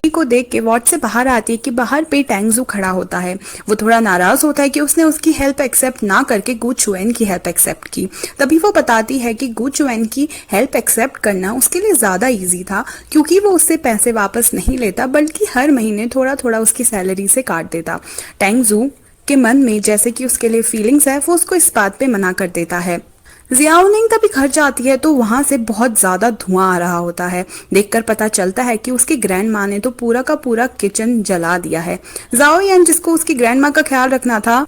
को देख के वार्ड से बाहर आती है कि बाहर पे टैंगजू खड़ा होता है। वो थोड़ा नाराज होता है कि उसने उसकी हेल्प एक्सेप्ट ना करके गु चुएन की हेल्प एक्सेप्ट की। तभी वो बताती है कि गु चुएन की हेल्प एक्सेप्ट करना उसके लिए ज्यादा इजी था, क्योंकि वो उससे पैसे वापस नहीं लेता बल्कि हर महीने थोड़ा थोड़ा उसकी सैलरी से काट देता। टैंगजू के मन में जैसे कि उसके लिए फीलिंग्स है, वो उसको इस बात पे मना कर देता है। जियाओनिंग तभी घर जाती है तो वहां से बहुत ज्यादा धुआं आ रहा होता है। देखकर पता चलता है कि उसकी ग्रैंड माँ ने तो पूरा का पूरा किचन जला दिया है। जाओ जिसको उसकी ग्रैंड माँ का ख्याल रखना था,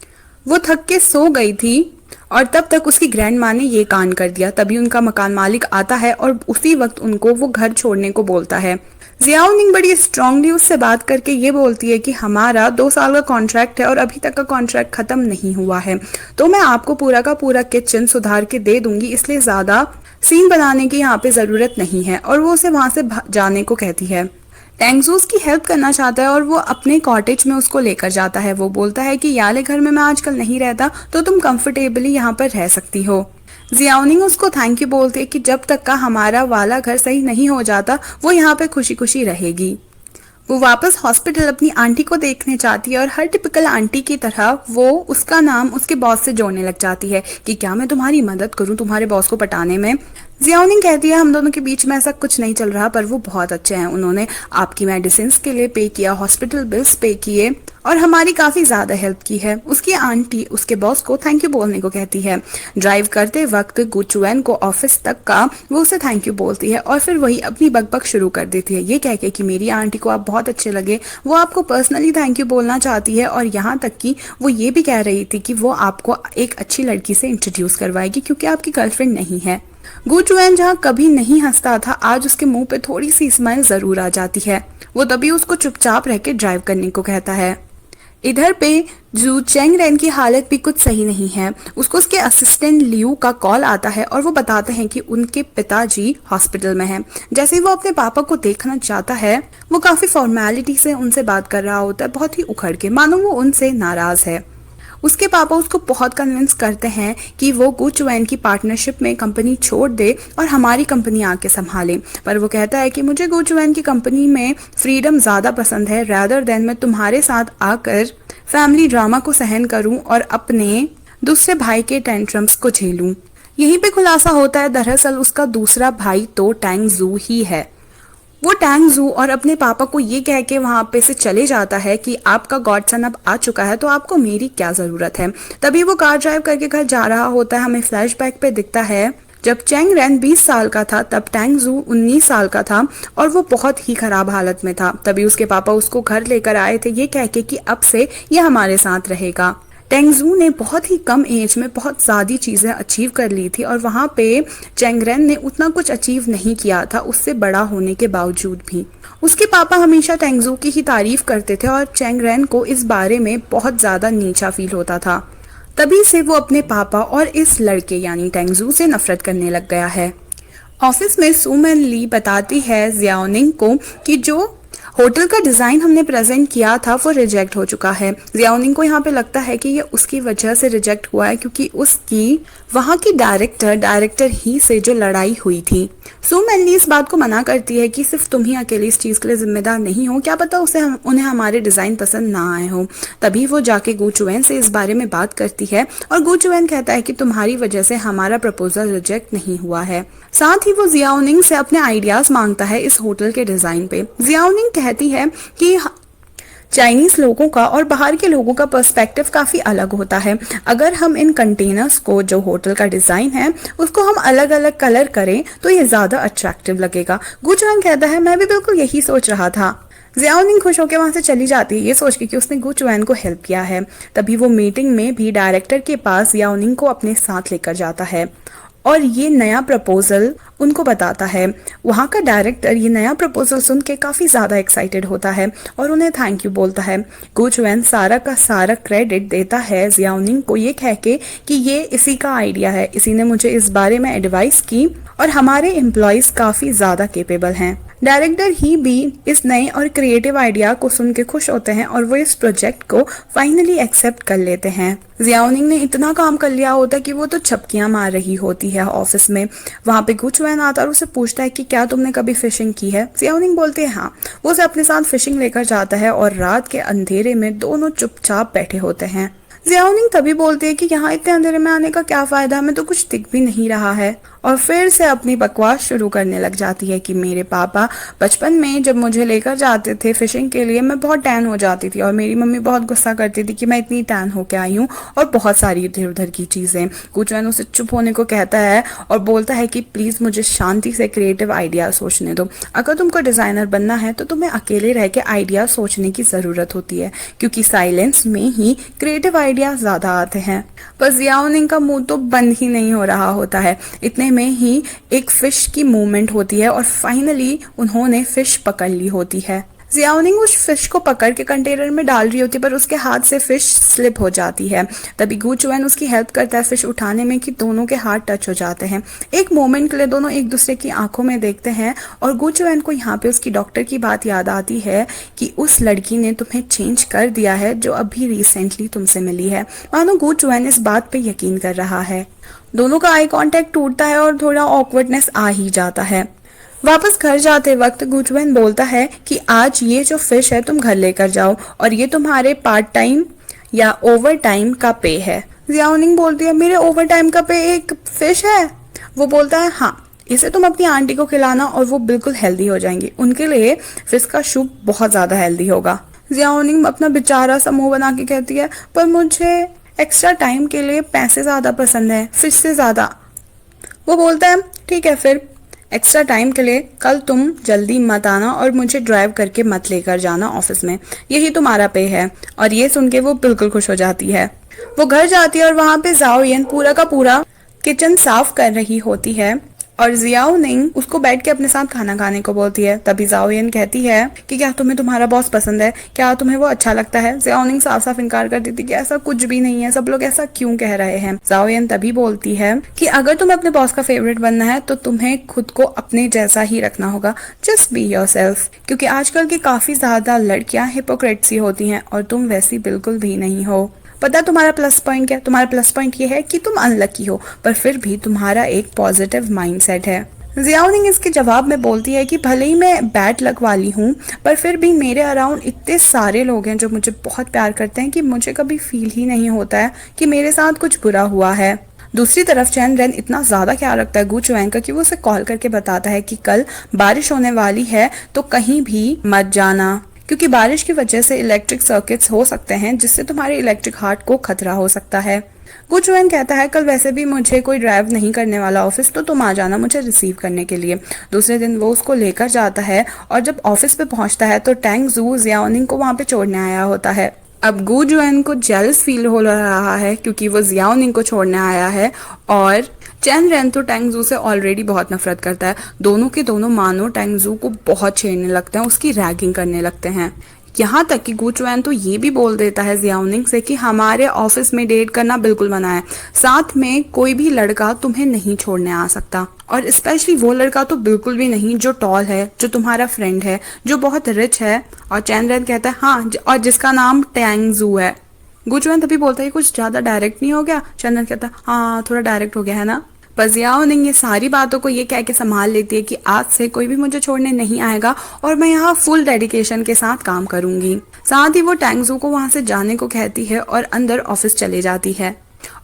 वो थक के सो गई थी और तब तक उसकी ग्रैंड माँ ने ये कांड कर दिया। तभी उनका मकान मालिक आता है और उसी वक्त उनको वो घर छोड़ने को बोलता है। जियाओनिंग बड़ी स्ट्रांगली उससे बात करके ये बोलती है कि हमारा 2 साल का कॉन्ट्रैक्ट है और अभी तक का कॉन्ट्रैक्ट खत्म नहीं हुआ है, तो मैं आपको पूरा का पूरा किचन सुधार के दे दूंगी, इसलिए ज्यादा सीन बनाने की यहाँ पे जरूरत नहीं है। और वो उसे वहां से जाने को कहती है। टैंगजू उसकी हेल्प करना चाहता है और वो अपने कॉटेज में उसको लेकर जाता है। वो बोलता है कि याले घर में मैं आजकल नहीं रहता, तो तुम कंफर्टेबली यहाँ पर रह सकती हो। जियाओनिंग उसको थैंक यू बोलती है कि जब तक का हमारा वाला घर सही नहीं हो जाता वो यहाँ पे खुशी खुशी रहेगी। वो वापस हॉस्पिटल अपनी आंटी को देखने जाती है और हर टिपिकल आंटी की तरह वो उसका नाम उसके बॉस से जोड़ने लग जाती है कि क्या मैं तुम्हारी मदद करूं तुम्हारे बॉस को पटाने में। जियाओनिंग कहती है हम दोनों के बीच में ऐसा कुछ नहीं चल रहा, पर वो बहुत अच्छे हैं, उन्होंने आपकी मेडिसिन के लिए पे किया, हॉस्पिटल बिल्स पे किए और हमारी काफी ज्यादा हेल्प की है। उसकी आंटी उसके बॉस को थैंक यू बोलने को कहती है। ड्राइव करते वक्त गु चुएन को ऑफिस तक का वो उसे थैंक यू बोलती है और फिर वही अपनी बकबक शुरू कर देती है, ये कह के कि मेरी आंटी को आप बहुत अच्छे लगे, वो आपको पर्सनली थैंक यू बोलना चाहती है और यहाँ तक कि वो ये भी कह रही थी कि वो आपको एक अच्छी लड़की से इंट्रोड्यूस करवाएगी क्योंकि आपकी गर्लफ्रेंड नहीं है। गु चुएन जहाँ कभी नहीं हंसता था, आज उसके मुंह पे थोड़ी सी स्माइल जरूर आ जाती है। वो तभी उसको चुपचाप रह के ड्राइव करने को कहता है। इधर पे जू चेंगरेन की हालत भी कुछ सही नहीं है। उसको उसके असिस्टेंट लियू का कॉल आता है और वो बताते हैं कि उनके पिताजी हॉस्पिटल में हैं। जैसे ही वो अपने पापा को देखना चाहता है, वो काफी फॉर्मेलिटी से उनसे बात कर रहा होता है, बहुत ही उखड़ के, मानो वो उनसे नाराज है। उसके पापा उसको बहुत कन्विंस करते हैं कि वो गु चुएन की पार्टनरशिप में कंपनी छोड़ दे और हमारी कंपनी आके संभाले, पर वो कहता है कि मुझे गु चुएन की कंपनी में फ्रीडम ज्यादा पसंद है, रादर देन मैं तुम्हारे साथ आकर फैमिली ड्रामा को सहन करूं और अपने दूसरे भाई के टेंट्रम्स को झेलूं। यहीं पे खुलासा होता है दरअसल उसका दूसरा भाई तो टैंगजू ही है। वो टैंगजू और अपने पापा को ये कह के वहां पे से चले जाता है कि आपका गॉडसन अब आ चुका है तो आपको मेरी क्या जरूरत है। तभी वो कार ड्राइव करके घर जा रहा होता है। हमें फ्लैशबैक पे दिखता है जब चेंगरेन 20 साल का था, तब टैंगजू 19 साल का था और वो बहुत ही खराब हालत में था। तभी उसके पापा उसको घर लेकर आए थे ये कह के कि अब से ये हमारे साथ रहेगा। टैंगजू ने बहुत ही कम एज में बहुत ज्यादा चीजें अचीव कर ली थी और वहां पे चेंगरेन ने उतना कुछ अचीव नहीं किया था उससे बड़ा होने के बावजूद भी। उसके पापा हमेशा टैंगजू की ही तारीफ करते थे और चेंगरेन को इस बारे में बहुत ज्यादा नीचा फील होता था। तभी से वो अपने पापा और इस लड़के यानी टैंगजू से नफरत करने लग गया है। ऑफिस में सुमन ली बताती है जियाओनिंग को कि जो होटल का डिजाइन हमने प्रेजेंट किया था वो रिजेक्ट हो चुका है। जियाओनिंग को यहाँ पे लगता है कि ये उसकी वजह से रिजेक्ट हुआ है क्योंकि उसकी वहाँ की डायरेक्टर ही से जो लड़ाई हुई थी। सो मैनली इस बात को मना करती है कि सिर्फ तुम ही अकेले इस चीज के लिए जिम्मेदार नहीं हो, क्या पता उन्हें हमारे डिजाइन पसंद ना आए हो। तभी वो जाके गु चुएन से इस बारे में बात करती है और गु चुएन कहता है कि तुम्हारी वजह से हमारा प्रपोजल रिजेक्ट नहीं हुआ है। साथ ही वो जियाओनिंग से अपने आइडियाज मांगता है इस होटल के डिजाइन पे। जियाओनिंग कहती है कि चाइनीज लोगों का और बाहर के लोगों का पर्सपेक्टिव काफी अलग होता है। अगर हम इन कंटेनर्स को, जो होटल का डिजाइन है, उसको हम अलग अलग कलर करें तो ये ज्यादा अट्रैक्टिव लगेगा। गु चुएन कहता है मैं भी बिल्कुल यही सोच रहा था। जियाओनिंग खुश होकर वहां से चली जाती है ये सोच के कि उसने गु चुएन को हेल्प किया है। तभी वो मीटिंग में भी डायरेक्टर के पास जियाओनिंग को अपने साथ लेकर जाता है और ये नया प्रपोजल उनको बताता है। वहाँ का डायरेक्टर ये नया प्रपोजल सुन के काफी ज्यादा एक्साइटेड होता है और उन्हें थैंक यू बोलता है। गु चुएन सारा का सारा क्रेडिट देता है जियाओनिंग को ये कह के कि ये इसी का आइडिया है, इसी ने मुझे इस बारे में एडवाइस की और हमारे एम्प्लॉयज काफी ज्यादा केपेबल हैं। डायरेक्टर ही भी इस नए और क्रिएटिव आइडिया को सुन के खुश होते हैं और वो इस प्रोजेक्ट को फाइनली एक्सेप्ट कर लेते हैं। जियाओनिंग ने इतना काम कर लिया होता है कि वो तो छपकियां मार रही होती है ऑफिस में। वहां पे गुचुएन आता है और उसे पूछता है कि क्या तुमने कभी फिशिंग की है। जियाओनिंग बोलती है हाँ। वो उसे अपने साथ फिशिंग लेकर जाता है और रात के अंधेरे में दोनों चुपचाप बैठे होते हैं। जियाओनिंग तभी बोलती है कि यहाँ इतने अंधेरे में आने का क्या फायदा, हमें तो कुछ दिख भी नहीं रहा है। और फिर से अपनी बकवास शुरू करने लग जाती है कि मेरे पापा बचपन में जब मुझे लेकर जाते थे फिशिंग के लिए मैं बहुत टैन हो जाती थी और मेरी मम्मी बहुत गुस्सा करती थी कि मैं इतनी टैन होके आई हूँ और बहुत सारी इधर उधर की चीजें। गुचुएन उसे चुप होने को कहता है और बोलता है कि प्लीज मुझे शांति से क्रिएटिव आइडिया सोचने दो। अगर तुमको डिजाइनर बनना है तो तुम्हें अकेले रह के आइडिया सोचने की जरूरत होती है क्योंकि साइलेंस में ही क्रिएटिव आइडिया ज्यादा आते हैं। पर जियाओनिंग का मुंह तो बंद ही नहीं हो रहा होता है। इतने में ही एक फिश की मूवमेंट होती है और फाइनली उन्होंने फिश पकड़ ली होती है। जियाओनिंग उस फिश को पकड़ के कंटेनर में डाल रही होती है पर उसके हाथ से फिश स्लिप हो जाती है। तभी गुचुएन उसकी हेल्प करता है फिश उठाने में कि दोनों के हाथ टच हो जाते हैं। एक मोमेंट के लिए दोनों एक दूसरे की आंखों में देखते हैं और गुचुएन को यहाँ पे उसकी डॉक्टर की बात याद आती है कि उस लड़की ने तुम्हें चेंज कर दिया है जो अभी रिसेंटली तुमसे मिली है। मानो गुचुएन इस बात पे यकीन कर रहा है। दोनों का आई कांटेक्ट टूटता है और थोड़ा ऑकवर्डनेस आ ही जाता है। वापस घर जाते वक्त गुचुएन बोलता है कि आज ये जो फिश है तुम घर लेकर जाओ और ये तुम्हारे पार्ट टाइम या ओवर टाइम का पे है। जियाओनिंग बोलती है मेरे ओवर टाइम का पे एक फिश है। वो बोलता है हाँ, इसे तुम अपनी आंटी को खिलाना और वो बिल्कुल हेल्दी हो जाएंगी। उनके लिए फिश का सूप बहुत ज्यादा हेल्दी होगा। जियाओनिंग अपना बेचारा सा मुंह बना के कहती है पर मुझे एक्स्ट्रा टाइम के लिए पैसे ज्यादा पसंद है फिश से ज्यादा। वो बोलता है ठीक है फिर एक्स्ट्रा टाइम के लिए कल तुम जल्दी मत आना और मुझे ड्राइव करके मत लेकर जाना ऑफिस में, यही तुम्हारा पे है। और ये सुन के वो बिल्कुल खुश हो जाती है। वो घर जाती है और वहां पे जाओयन पूरा का पूरा किचन साफ कर रही होती है और जियाओनिंग उसको बैठ के अपने साथ खाना खाने को बोलती है। तभी जाओयन कहती है कि क्या तुम्हें तुम्हारा बॉस पसंद है, क्या तुम्हें वो अच्छा लगता है। जियाओनिंग साफ साफ इनकार कर देती कि ऐसा कुछ भी नहीं है, सब लोग ऐसा क्यों कह रहे हैं। जाओयन तभी बोलती है कि अगर तुम्हें अपने बॉस का फेवरेट बनना है तो तुम्हें खुद को अपने जैसा ही रखना होगा, जस्ट बी योरसेल्फ। क्योंकि आजकल की काफी ज्यादा लड़कियां हिपोक्रेट सी होती हैं और तुम वैसी बिल्कुल भी नहीं हो। पता तुम्हारा प्लस पॉइंट क्या? तुम्हारा प्लस पॉइंट ये है कि तुम अनलकी हो पर फिर भी तुम्हारा एक पॉजिटिव माइंडसेट है। जियाओनिंग इसके जवाब में बोलती है कि भले ही मैं बैड लक वाली हूँ पर फिर भी मेरे अराउंड इतने सारे लोग हैं जो मुझे बहुत प्यार करते हैं कि मुझे कभी फील ही नहीं होता है कि मेरे साथ कुछ बुरा हुआ है। दूसरी तरफ चैन रेन इतना ज्यादा ख्याल रखता है गुचुएन का कि वो उसे कॉल करके बताता है कि कल बारिश होने वाली है तो कहीं भी मत जाना क्योंकि बारिश की वजह से इलेक्ट्रिक सर्किट्स हो सकते हैं जिससे तुम्हारे इलेक्ट्रिक हार्ट को खतरा हो सकता है। गुचुएन कहता है कल वैसे भी मुझे कोई ड्राइव नहीं करने वाला ऑफिस तो तुम आ जाना मुझे रिसीव करने के लिए। दूसरे दिन वो उसको लेकर जाता है और जब ऑफिस पे पहुंचता है तो टैंग जू जियाओनिंग को वहां पे छोड़ने आया होता है। अब गुचुएन को जेलस फील हो रहा है क्योंकि वो जियाओनिंग को छोड़ने आया है और चैन रेन तो टैंग जू से ऑलरेडी बहुत नफरत करता है। दोनों के दोनों मानो टैंग जू को बहुत छेड़ने लगते हैं, उसकी रैगिंग करने लगते हैं। यहाँ तक कि गुचुएन तो ये भी बोल देता है जियाओनिंग से कि हमारे ऑफिस में डेट करना बिल्कुल मना है, साथ में कोई भी लड़का तुम्हें नहीं छोड़ने आ सकता और स्पेशली वो लड़का तो बिल्कुल भी नहीं जो टॉल है, जो तुम्हारा फ्रेंड है, जो बहुत रिच है। और चैन रेन कहता है हाँ और जिसका नाम टैंग जू है। गुचुएन तभी बोलता है कुछ ज्यादा डायरेक्ट नहीं हो गया। चैन रेन कहता है हाँ थोड़ा डायरेक्ट हो गया है ना। पर जियाओनिंग ये सारी बातों को ये कह के संभाल लेती है कि आज से कोई भी मुझे छोड़ने नहीं आएगा और मैं यहाँ फुल डेडिकेशन के साथ काम करूंगी। साथ ही वो टैंग जू को वहां से जाने को कहती है और अंदर ऑफिस चले जाती है।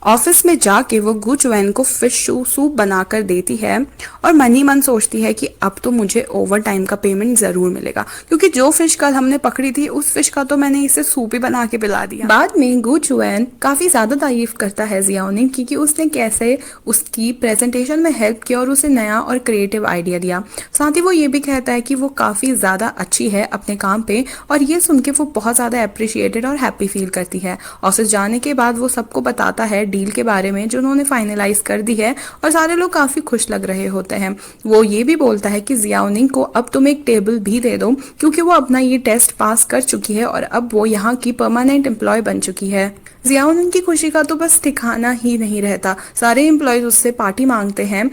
ऑफिस में जाके वो गुचुएन को फिश सूप बनाकर देती है और मन ही मन सोचती है कि अब तो मुझे ओवर टाइम का पेमेंट जरूर मिलेगा क्योंकि जो फिश कल हमने पकड़ी थी उस फिश का तो मैंने इसे सूप ही बना के पिला दिया। बाद में गुचुएन काफी ज्यादा तारीफ करता है जियाओनिंग की कि उसने कैसे उसकी प्रेजेंटेशन में हेल्प किया और उसे नया और क्रिएटिव आइडिया दिया। साथ ही वो ये भी कहता है कि वो काफी ज्यादा अच्छी है अपने काम पे और ये सुन के वो बहुत ज्यादा अप्रिशिएटेड और हैप्पी फील करती है। ऑफिस जाने के बाद वो सबको बताता है डील के बारे में जो उन्होंने फाइनलाइज कर दी है और सारे लोग काफी खुश लग रहे होते हैं। वो ये भी बोलता है कि जियाओनिंग को अब तुम एक टेबल भी दे दो क्योंकि वो अपना ये टेस्ट पास कर चुकी है और अब वो यहाँ की परमानेंट एम्प्लॉय बन चुकी है। जियाओनिंग की खुशी का तो बस ठिकाना ही नहीं रहता। सारे एम्प्लॉयज उससे पार्टी मांगते हैं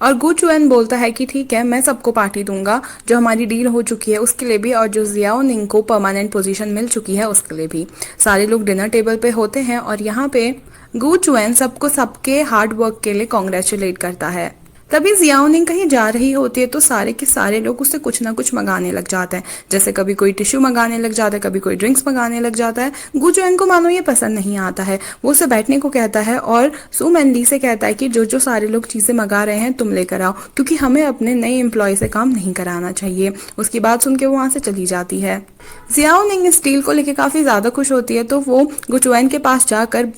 और गू चुएन बोलता है कि ठीक है, मैं सबको पार्टी दूंगा, जो हमारी डील हो चुकी है उसके लिए भी और जो जियाओ निंग को परमानेंट पोजीशन मिल चुकी है उसके लिए भी। सारे लोग डिनर टेबल पे होते हैं और यहाँ पे गू चुएन सबको सबके हार्ड वर्क के लिए कॉन्ग्रेचुलेट करता है। तभी जियाओनिंग कहीं जा रही होती है तो सारे के सारे लोग उससे कुछ ना कुछ मंगाने लग जाते हैं। जैसे कभी कोई टिश्यू मंगाने लग जाता है, कभी कोई ड्रिंक्स मंगाने लग जाता है। गुजुएन को मानो ये पसंद नहीं आता है, वो उसे बैठने को कहता है और सू मैनली से कहता है कि जो जो सारे लोग चीजें मंगा रहे हैं तुम लेकर आओ, क्योंकि हमें अपने नए एम्प्लॉय से काम नहीं कराना चाहिए। उसकी बात सुन के वो वहां से चली जाती है। जियाओनिंग इस डील को लेकर काफी ज्यादा खुश होती है तो वो गुचुएन के पास जाकर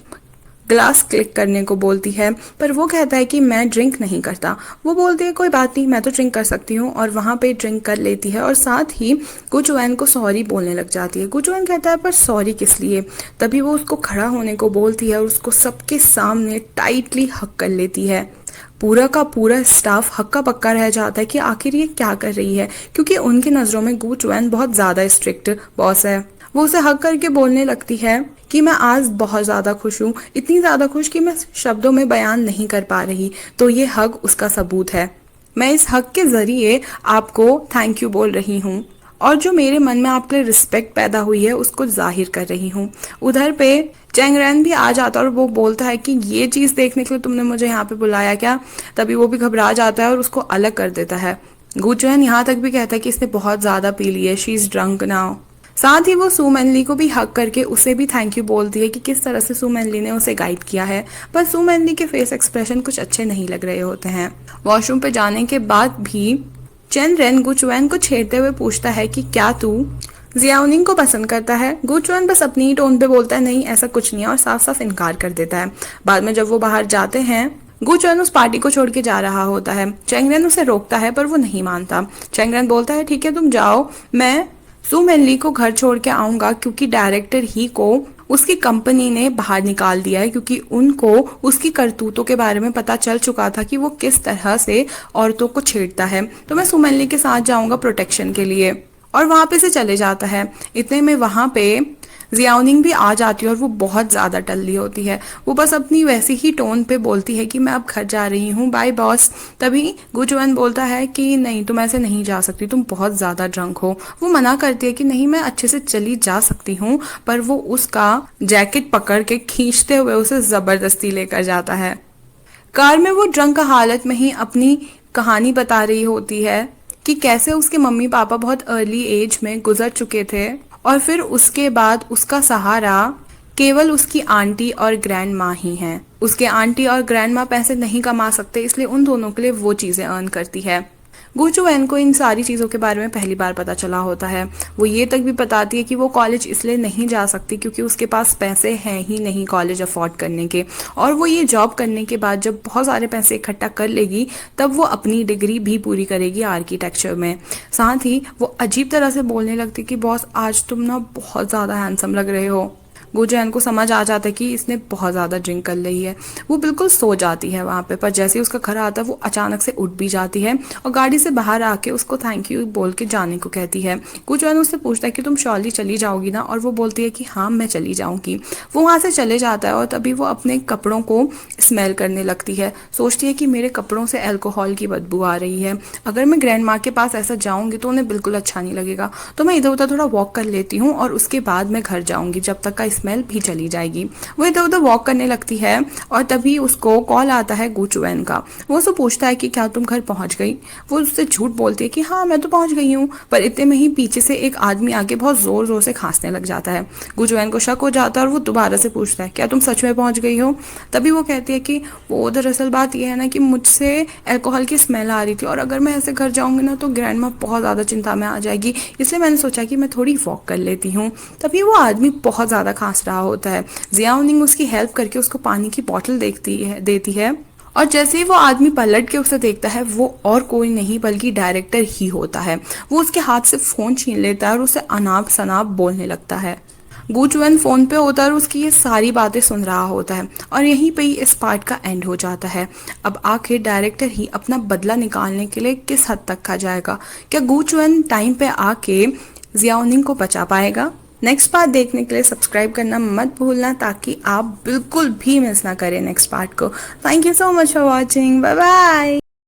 ग्लास क्लिक करने को बोलती है, पर वो कहता है कि मैं ड्रिंक नहीं करता। वो बोलती है कोई बात नहीं, मैं तो ड्रिंक कर सकती हूँ, और वहाँ पे ड्रिंक कर लेती है और साथ ही गुचुएन को सॉरी बोलने लग जाती है। गुचुएन कहता है पर सॉरी किस लिए? तभी वो उसको खड़ा होने को बोलती है और उसको सबके सामने टाइटली हक कर लेती है। पूरा का पूरा स्टाफ हक्का पक्का रह जाता है कि आखिर ये क्या कर रही है, क्योंकि उनकी नज़रों में गू चुएन बहुत ज़्यादा स्ट्रिक्ट बॉस है। वो उसे हक करके बोलने लगती है कि मैं आज बहुत ज़्यादा खुश हूँ, इतनी ज़्यादा खुश कि मैं शब्दों में बयान नहीं कर पा रही, तो ये हक उसका सबूत है। मैं इस हक के ज़रिए आपको थैंक यू बोल रही हूँ और जो मेरे मन में आपके लिए रिस्पेक्ट पैदा हुई है उसको जाहिर कर रही हूँ। उधर पे चैंगरैन भी आ जाता है और वो बोलता है कि ये चीज़ देखने के लिए तुमने मुझे यहाँ पे बुलाया क्या? तभी वो भी घबरा जाता है और उसको अलग कर देता है। गुचुएन यहाँ तक भी कहता है कि इसने बहुत ज़्यादा पी ली है, शी इज़ ड्रंक नाउ। साथ ही वो सू मैनली को भी हक करके उसे भी थैंक यू बोलती है कि किस तरह से सू मैनली ने उसे गाइड किया है, पर सू मैनली के फेस एक्सप्रेशन कुछ अच्छे नहीं लग रहे होते हैं। वॉशरूम पे जाने के बाद भी चेन रेन गुचुएन को छेड़ते हुए पूछता है कि क्या तू जियाओनिंग को पसंद करता है? गुचुएन बस अपनी ही टोन पे बोलता है नहीं ऐसा कुछ नहीं है और साफ साफ इनकार कर देता है। बाद में जब वो बाहर जाते हैं, गुचुएन उस पार्टी को छोड़ के जा रहा होता है। चैंगरेन उसे रोकता है पर वो नहीं मानता। चैंगरेन बोलता है ठीक है तुम जाओ, मैं सू मैनली को घर छोड़ के आऊंगा, क्योंकि डायरेक्टर ही को उसकी कंपनी ने बाहर निकाल दिया है, क्योंकि उनको उसकी करतूतों के बारे में पता चल चुका था कि वो किस तरह से औरतों को छेड़ता है। तो मैं सू मैनली के साथ जाऊंगा प्रोटेक्शन के लिए, और वहां पे से चले जाता है। इतने में वहां पे जियाओनिंग भी आ जाती है और वो बहुत ज़्यादा टल्ली होती है। वो बस अपनी वैसी ही टोन पे बोलती है कि मैं अब घर जा रही हूँ, बाय बॉस। तभी गुचुएन बोलता है कि नहीं तुम ऐसे नहीं जा सकती, तुम बहुत ज़्यादा ड्रंक हो। वो मना करती है कि नहीं मैं अच्छे से चली जा सकती हूँ, पर वो उसका जैकेट पकड़ के खींचते हुए उसे ज़बरदस्ती लेकर जाता है। कार में वो ड्रंक हालत में ही अपनी कहानी बता रही होती है कि कैसे उसके मम्मी पापा बहुत अर्ली एज में गुजर चुके थे और फिर उसके बाद उसका सहारा केवल उसकी आंटी और ग्रैंड माँ ही हैं। उसके आंटी और ग्रैंड माँ पैसे नहीं कमा सकते, इसलिए उन दोनों के लिए वो चीज़ें अर्न करती है। गुचुएन को इन सारी चीज़ों के बारे में पहली बार पता चला होता है। वो ये तक भी बताती है कि वो कॉलेज इसलिए नहीं जा सकती क्योंकि उसके पास पैसे हैं ही नहीं कॉलेज अफोर्ड करने के, और वो ये जॉब करने के बाद जब बहुत सारे पैसे इकट्ठा कर लेगी तब वो अपनी डिग्री भी पूरी करेगी आर्किटेक्चर में। साथ ही वो अजीब तरह से बोलने लगती कि बॉस आज तुम ना बहुत ज़्यादा हैंडसम लग रहे हो। गुचुएन को समझ आ जाता है कि इसने बहुत ज़्यादा ड्रिंक कर ली है। वो बिल्कुल सो जाती है वहाँ पे, पर जैसे ही उसका घर आता है वो अचानक से उठ भी जाती है और गाड़ी से बाहर आके उसको थैंक यू बोल के जाने को कहती है। गुचुएन उससे पूछता है कि तुम श्योरली चली जाओगी ना, और वो बोलती है कि हाँ मैं चली जाऊँगी। वो वहाँ से चले जाता है और तभी वो अपने कपड़ों को स्मेल करने लगती है। सोचती है कि मेरे कपड़ों से अल्कोहल की बदबू आ रही है, अगर मैं ग्रैंड माँ के पास ऐसा जाऊँगी तो उन्हें बिल्कुल अच्छा नहीं लगेगा, तो मैं इधर उधर थोड़ा वॉक कर लेती हूँ और उसके बाद मैं घर जाऊँगी, जब तक का स्मेल भी चली जाएगी। वो इधर उधर वॉक करने लगती है और तभी उसको कॉल आता है गुचुएन का। वो उससे पूछता है कि क्या तुम घर पहुंच गई? वो उससे झूठ बोलती है कि हाँ मैं तो पहुंच गई हूँ, पर इतने में ही पीछे से एक आदमी आके बहुत जोर जोर से खांसने लग जाता है। गुचुएन को शक हो जाता है और वो दोबारा से पूछता है क्या तुम सच में पहुंच गई हो? तभी वो कहती है कि वो दरअसल बात यह है ना कि मुझसे अल्कोहल की स्मेल आ रही थी और अगर मैं ऐसे घर जाऊंगी ना तो ग्रैंड माँ बहुत ज़्यादा चिंता में आ जाएगी, इसलिए मैंने सोचा कि मैं थोड़ी वॉक कर लेती हूँ। तभी वो आदमी बहुत ज़्यादा खांस रहा होता है। जियाओनिंग उसकी हेल्प करके उसको पानी की बोतल देती है और जैसे ही वो आदमी पलट के उसे देखता है वो और कोई नहीं बल्कि डायरेक्टर ही होता है। वो उसके हाथ से फ़ोन छीन लेता है और उसे अनाप शनाप बोलने लगता है। गुचुएन फ़ोन पे होता है और उसकी ये सारी बातें सुन रहा होता है और यहीं पे ही इस पार्ट का एंड हो जाता है। अब आखिर डायरेक्टर ही अपना बदला निकालने के लिए किस हद तक खा जाएगा? क्या गुचुएन टाइम पे आके जियाओनिंग को बचा पाएगा? नेक्स्ट पार्ट देखने के लिए सब्सक्राइब करना मत भूलना ताकि आप बिल्कुल भी मिस ना करें नेक्स्ट पार्ट को। Thank you so much for watching, bye bye.